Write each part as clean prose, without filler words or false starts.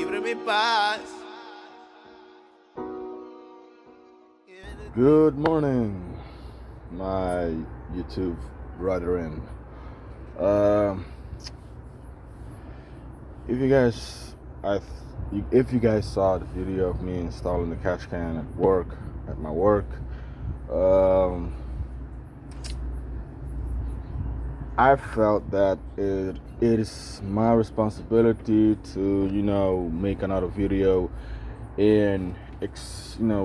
libre mi paz. Good morning, my YouTube brethren. Um, if you guys, if you guys saw the video of me installing the catch can at my work, um, I felt that it is my responsibility to make another video and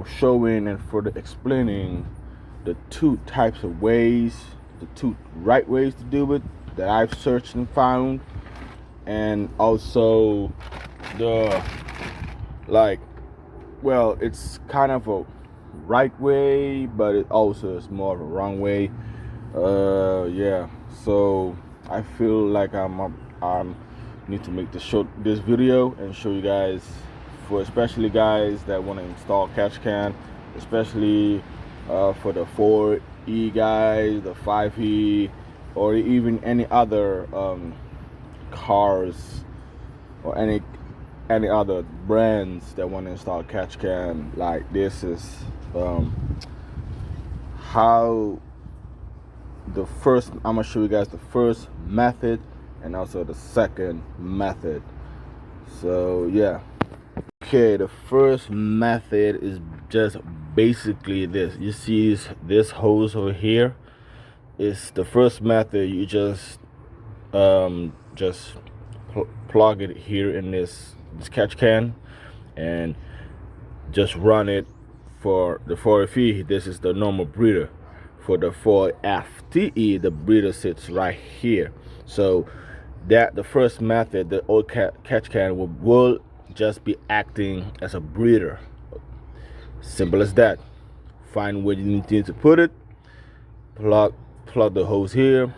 showing and further explaining the two types of ways, the two right ways to do it that I've searched and found, and also the it's kind of a right way, but it also is more of a wrong way. Yeah. So I feel like I'm need to make this video and show you guys, for especially guys that want to install catch can, especially for the 4E guys, the 5E, or even any other cars or any other brands that want to install catch can. Like, this is how I'm gonna show you guys the first method and also the second method. So yeah. Okay, the first method is just basically this. You see this hose over here is the first method. You just plug it here in this catch can and just run it. For the 4FE, this is the normal breather. For the 4FTE, the breather sits right here. So that the first method, the old catch can will just be acting as a breather. Simple as that. Find where you need to put it. Plug the hose here.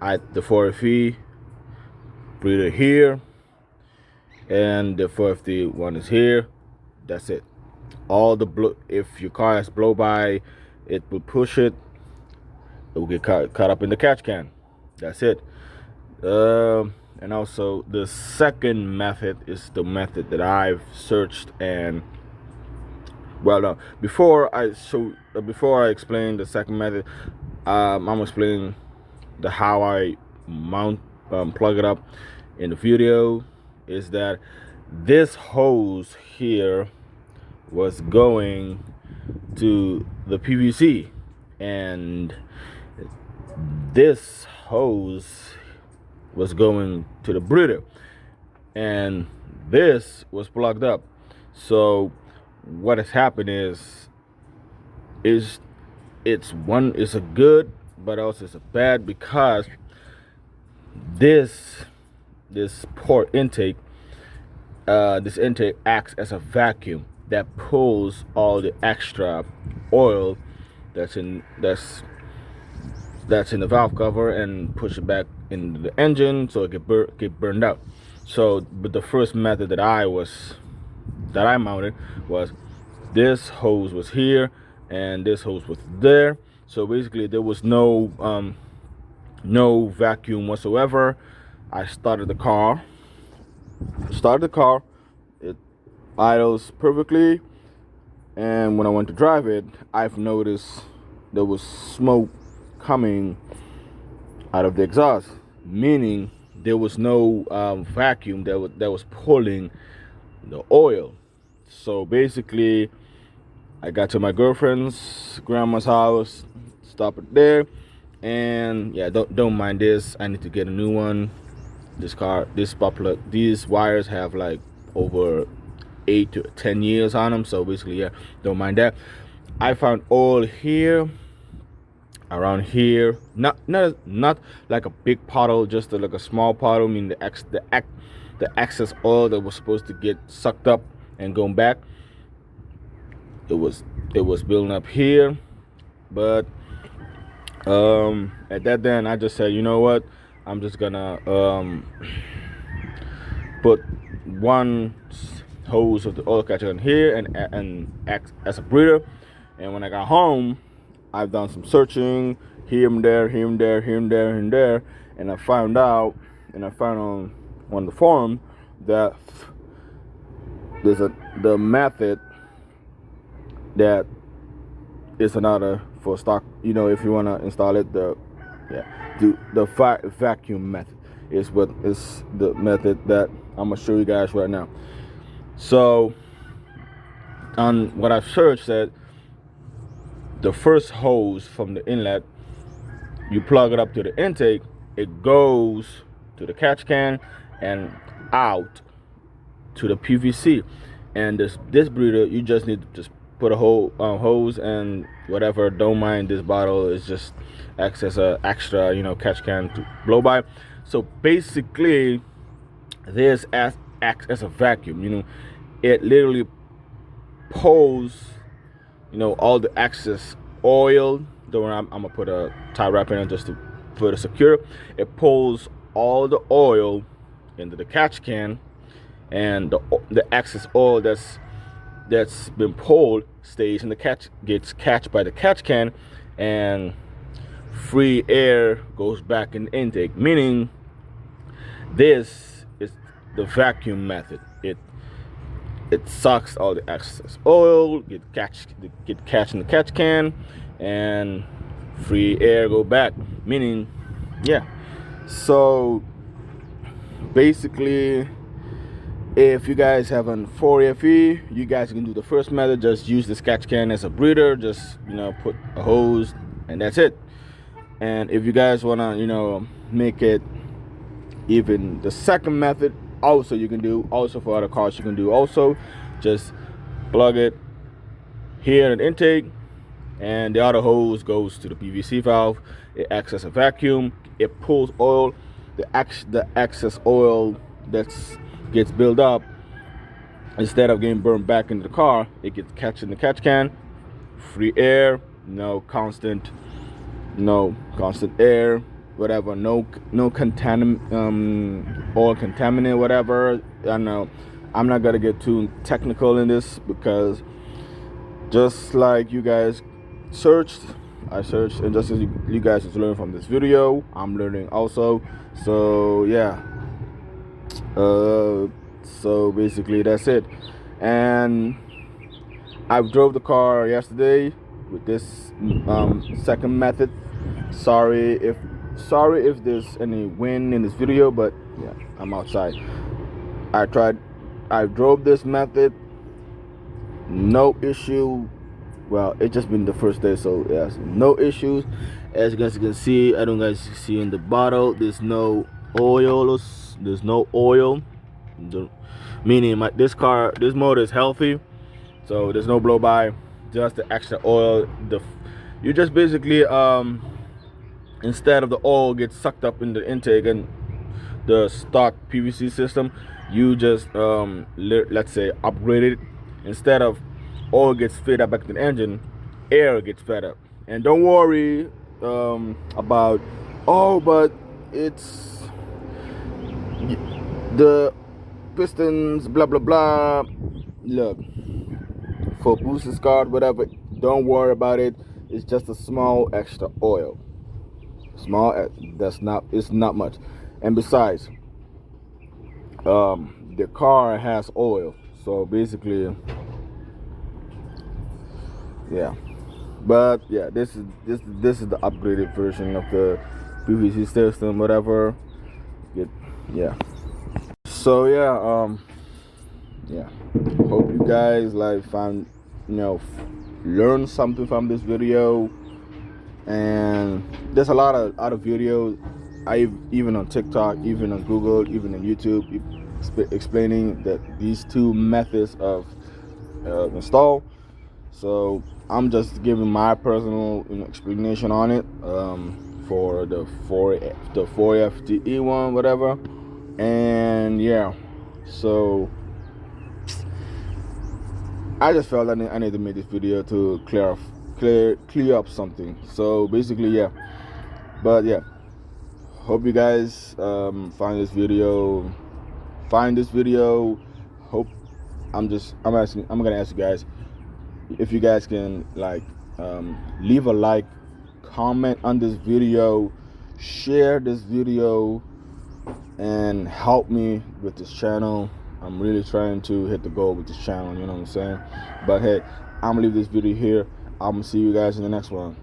At the 4FE, breather here, and the 4FT one is here. That's it. If your car has blow by, it will push it. It will get caught up in the catch can. That's it. And also the second method is the method that I've searched and before I explain the second method, I'm explaining how I plug it up in the video. Is that this hose here was going to the PVC, and this hose was going to the breather, and this was plugged up. So what has happened is it's a good, but also it's a bad, because this port intake, this intake acts as a vacuum that pulls all the extra oil that's in the valve cover and push it back into the engine, so it get burned out. So, but the first method that I mounted was this hose was here and this hose was there. So basically there was no vacuum whatsoever. I started the car, it idles perfectly, and when I went to drive it, I've noticed there was smoke coming out of the exhaust, meaning there was no vacuum that was pulling the oil. So basically, I got to my girlfriend's grandma's house, stopped it there, and yeah, don't mind this. I need to get a new one. These wires have like over 8 to 10 years on them. So basically, yeah, don't mind that. I found oil here, around here, not like a big puddle, just like a small puddle. I mean the excess oil that was supposed to get sucked up and going back, it was building up here. But at that then I just said, you know what, I'm just gonna put one hose of the oil catcher in here and act as a breather. And when I got home, I've done some searching here and there, and I found on the forum that the method that is another for stock. If you want to install it, do the vacuum method is the method that I'm gonna show you guys right now. So on what I've searched, said the first hose from the inlet, you plug it up to the intake, it goes to the catch can and out to the PVC. And this breeder, you just need to just put a whole hose and whatever. Don't mind this bottle, is just acts as a extra catch can to blow by. So basically this acts as a vacuum. It literally pulls all the excess oil. I'm gonna put a tie wrap in it just to further secure. It pulls all the oil into the catch can, and the excess oil that's been pulled stays in the gets catched by the catch can, and free air goes back in the intake. Meaning, this is the vacuum method. It sucks all the excess oil, get catch in the catch can, and free air go back. Meaning, yeah. So basically, if you guys have an 4FE, you guys can do the first method. Just use this catch can as a breeder. Just put a hose, and that's it. And if you guys wanna make it even the second method, also you can do. Also for other cars, you can do also. Just plug it here in the intake, and the other hose goes to the PVC valve. It acts as a vacuum. It pulls oil. The excess oil gets built up, instead of getting burned back into the car, it gets catch in the catch can. Free air, no constant air, whatever, no oil contaminant, whatever. I know I'm not gonna get too technical in this, because just like you guys I searched, and just as you guys just learn from this video, I'm learning also. So yeah, so basically that's it. And I drove the car yesterday with this second method. Sorry if there's any wind in this video, but yeah, I'm outside. I drove this method, no issue. Well, it's just been the first day, so yes, no issues. As you guys can see, I don't guys see in the bottle, there's no oil. Meaning this motor is healthy, so there's no blow by, just the extra oil. You just basically instead of the oil gets sucked up in the intake and the stock PVC system, you just let's say upgrade it. Instead of oil gets fed up back to the engine, air gets fed up. And don't worry about, but it's the pistons, blah blah blah. Look, for boosted cars, whatever, don't worry about it. It's just a small extra oil. It's not much. And besides, the car has oil, so basically, yeah. But yeah, this is the upgraded version of the PVC system, whatever. Yeah. So yeah, hope you guys found learn something from this video. And there's a lot of other videos, even on TikTok, even on Google, even on YouTube, explaining that these two methods of install. So I'm just giving my personal explanation on it, for the 4FTE one, whatever. And yeah, so I just felt I need to make this video to clear up something. So basically, yeah. But yeah, hope you guys find this video. Hope I'm gonna ask you guys if you guys can leave a like, comment on this video, share this video, and help me with this channel. I'm really trying to hit the goal with this channel, you know what I'm saying? But hey, I'm gonna leave this video here. I'm gonna see you guys in the next one.